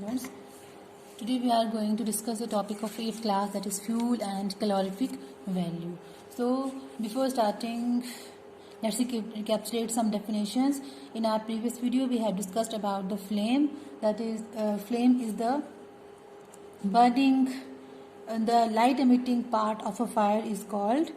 students. Today we are going to discuss the topic of 8th class, that is fuel and calorific value. So before starting, let's recapitulate some definitions. In our previous video we have discussed about the flame. That is, flame is the burning, the light emitting part of a fire is called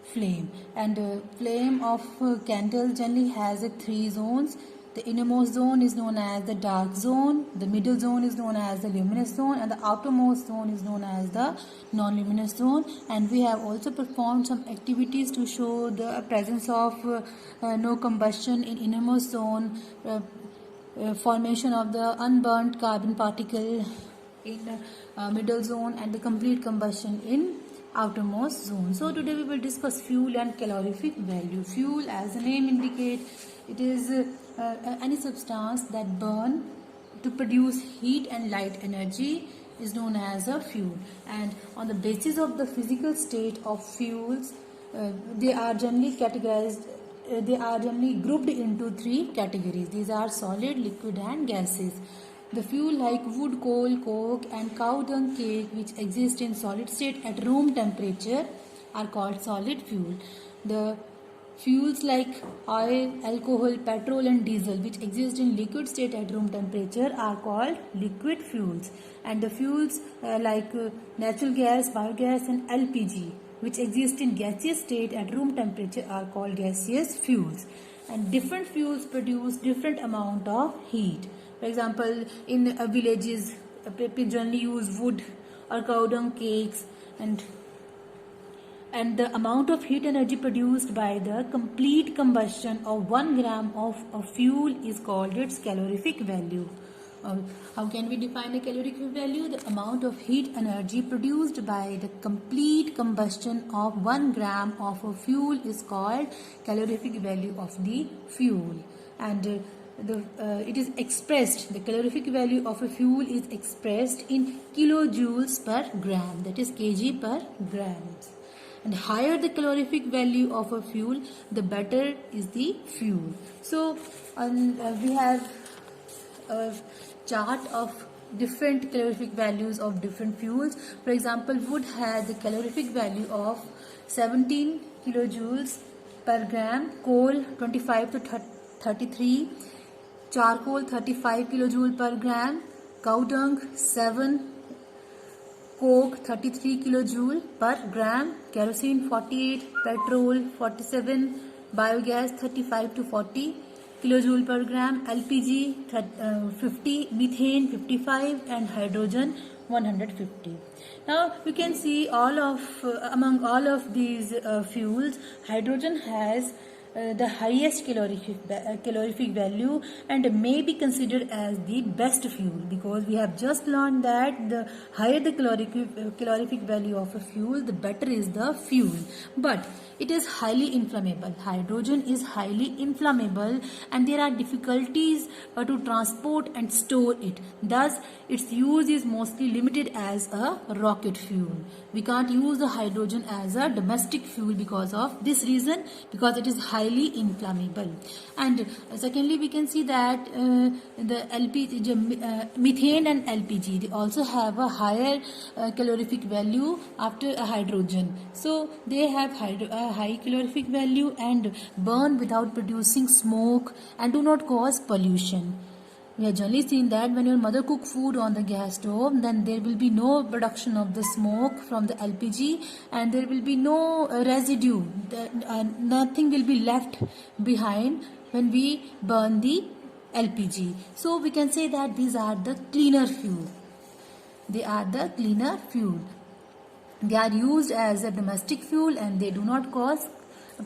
flame, and flame of candle generally has 3 zones. The innermost zone is known as the dark zone, the middle zone is known as the luminous zone, and the outermost zone is known as the non-luminous zone. And we have also performed some activities to show the presence of no combustion in innermost zone, formation of the unburnt carbon particle in middle zone, and the complete combustion in outermost zone. So today we will discuss fuel and calorific value. Fuel, as the name indicates, it is any substance that burn to produce heat and light energy is known as a fuel. And on the basis of the physical state of fuels, they are generally categorized. They are generally grouped into 3 categories. These are solid, liquid, and gases. The fuel like wood, coal, coke, and cow dung cake, which exist in solid state at room temperature, are called solid fuel. The fuels like oil, alcohol, petrol, and diesel, which exist in liquid state at room temperature, are called liquid fuels. And the fuels like natural gas, biogas, and LPG, which exist in gaseous state at room temperature, are called gaseous fuels. And different fuels produce different amount of heat. For example, in villages, people generally use wood or cow dung cakes, and the amount of heat energy produced by the complete combustion of 1 gram of a fuel is called its calorific value. How can we define a calorific value? The amount of heat energy produced by the complete combustion of 1 gram of a fuel is called calorific value of the fuel. And it is expressed, the calorific value of a fuel is expressed in kilojoules per gram, that is kg per gram. And higher the calorific value of a fuel, the better is the fuel. So we have a chart of different calorific values of different fuels. For example, wood has a calorific value of 17 kilojoules per gram, coal 25 to 33, charcoal 35 kilojoule per gram, cow dung 7, coke 33 kilojoule per gram, kerosene 48, petrol 47, biogas 35 to 40 kilojoule per gram, LPG 50, methane 55, and hydrogen 150. Now we can see among all of these fuels, hydrogen has the highest calorific value and may be considered as the best fuel, because we have just learned that the higher the calorific value of a fuel, the better is the fuel. But it is highly inflammable. Hydrogen is highly inflammable, and there are difficulties to transport and store it. Thus, its use is mostly limited as a rocket fuel. We can't use the hydrogen as a domestic fuel because of this reason, because it is highly inflammable. And secondly, we can see that the LPG, methane and LPG, they also have a higher calorific value after hydrogen. So they have high calorific value and burn without producing smoke and do not cause pollution. We have generally seen that when your mother cooks food on the gas stove, then there will be no production of the smoke from the LPG, and there will be no residue. Nothing will be left behind when we burn the LPG. So we can say that these are the cleaner fuel. They are the cleaner fuel. They are used as a domestic fuel and they do not cause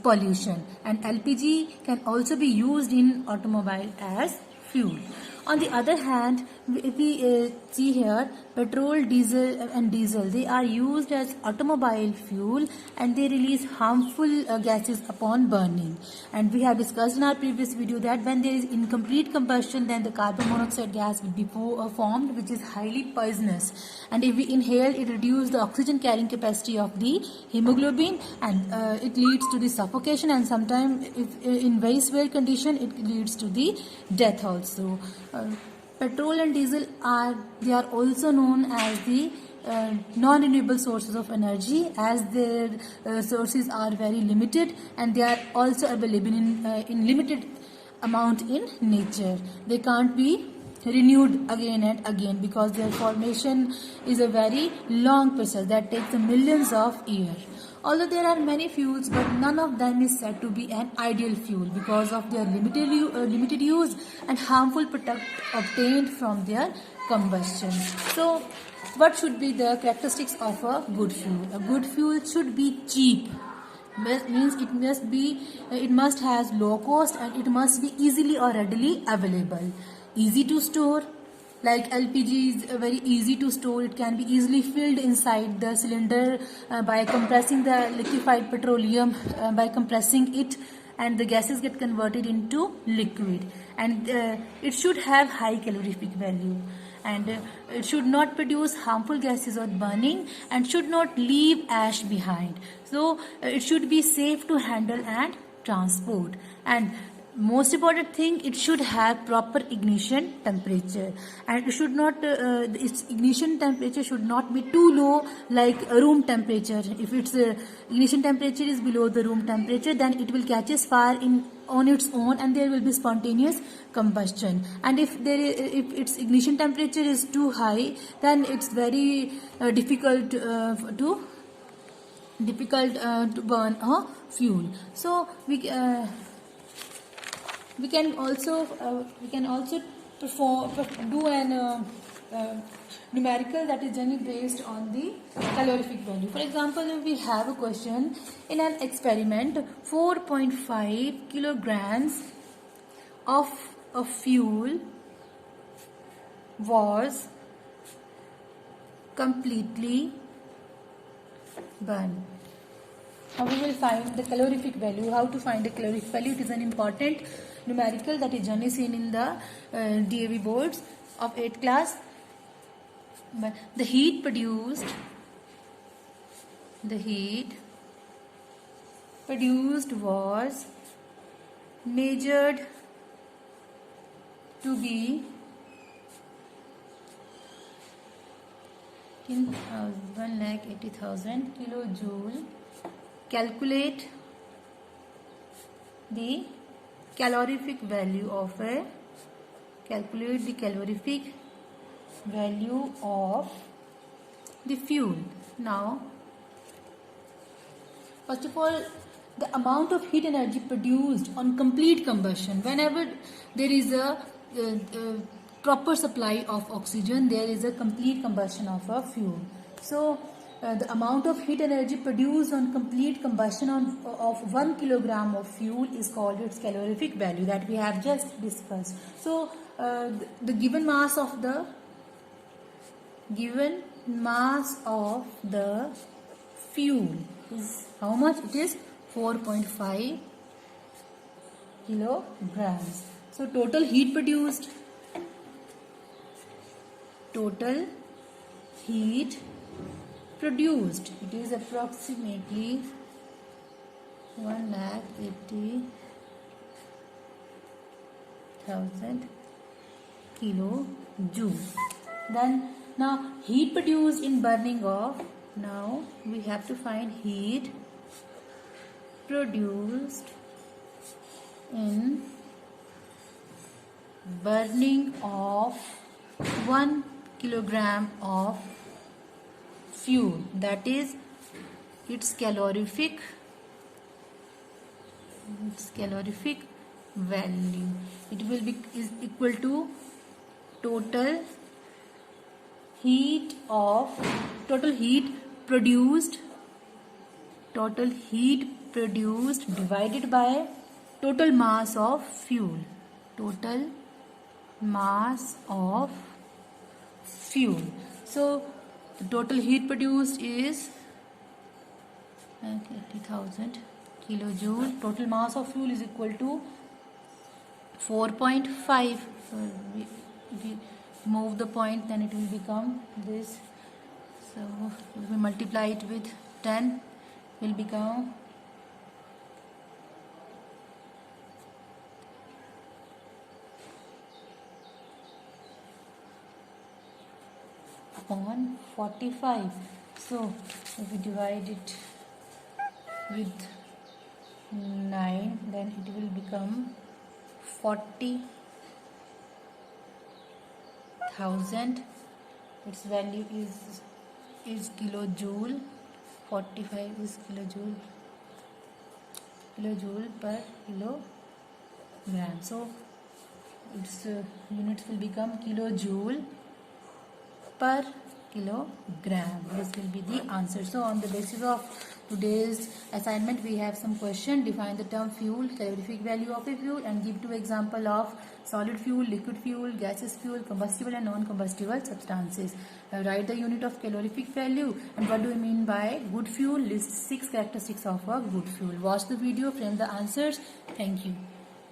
pollution. And LPG can also be used in automobile as fuel. On the other hand, if we see here, petrol, diesel, they are used as automobile fuel and they release harmful gases upon burning. And we have discussed in our previous video that when there is incomplete combustion, then the carbon monoxide gas will be formed, which is highly poisonous. And if we inhale, it reduces the oxygen carrying capacity of the hemoglobin, and it leads to the suffocation, and sometimes if in very severe condition, it leads to the death also. Petrol and diesel are also known as the non-renewable sources of energy, as their sources are very limited and they are also available in limited amount in nature. They can't be renewed again and again because their formation is a very long process that takes millions of years. Although there are many fuels, but none of them is said to be an ideal fuel because of their limited use and harmful product obtained from their combustion. So, what should be the characteristics of a good fuel? A good fuel should be cheap. Means it must has low cost and it must be easily or readily available. Easy to store, like LPG is very easy to store. It can be easily filled inside the cylinder by compressing the liquefied petroleum, by compressing it, and the gases get converted into liquid. And it should have high calorific value, and it should not produce harmful gases or burning, and should not leave ash behind. So it should be safe to handle and transport. And most important thing, it should have proper ignition temperature, and it should not its ignition temperature should not be too low, like room temperature. If its ignition temperature is below the room temperature, then it will catches fire on its own and there will be spontaneous combustion. And if its ignition temperature is too high, then it's very difficult to burn a fuel. So we can also do an numerical that is generally based on the calorific value. For example, we have a question in an experiment: 4.5 kilograms of a fuel was completely burned. How we will find the calorific value? How to find the calorific value? It is an important numerical that is generally seen in the DAV boards of 8th class. But the heat produced was measured to be in 1,80,000 kilojoule. Calculate the calorific value of the fuel. Now, first of all, the amount of heat energy produced on complete combustion. Whenever there is a proper supply of oxygen, there is a complete combustion of a fuel. So the amount of heat energy produced on complete combustion of 1 kilogram of fuel is called its calorific value, that we have just discussed. So the given mass of the fuel is how much? It is 4.5 kilograms. So total heat produced, it is approximately 1,80,000 kilojoule. Then now heat produced in burning of, now we have to find heat produced in burning of 1 kilogram of fuel, that is its calorific value. It will be is equal to total heat produced divided by total mass of fuel. So the total heat produced is 80,000 kilojoule. Total mass of fuel is equal to 4.5. So if we move the point, then it will become this. So if we multiply it with 10, will become 1,80,000 upon 45. So if we divide it with 9, then it will become 40,000. Its value is kilojoule. 45 is kilojoule per kilogram. So its units will become kilojoule per kilogram. This will be the answer. So on the basis of today's assignment, we have some question. Define the term fuel, calorific value of a fuel, and give 2 example of solid fuel, liquid fuel, gaseous fuel, combustible and non-combustible substances. Write the unit of calorific value and what do we mean by good fuel. List 6 characteristics of a good fuel. Watch the video, frame the answers. Thank you.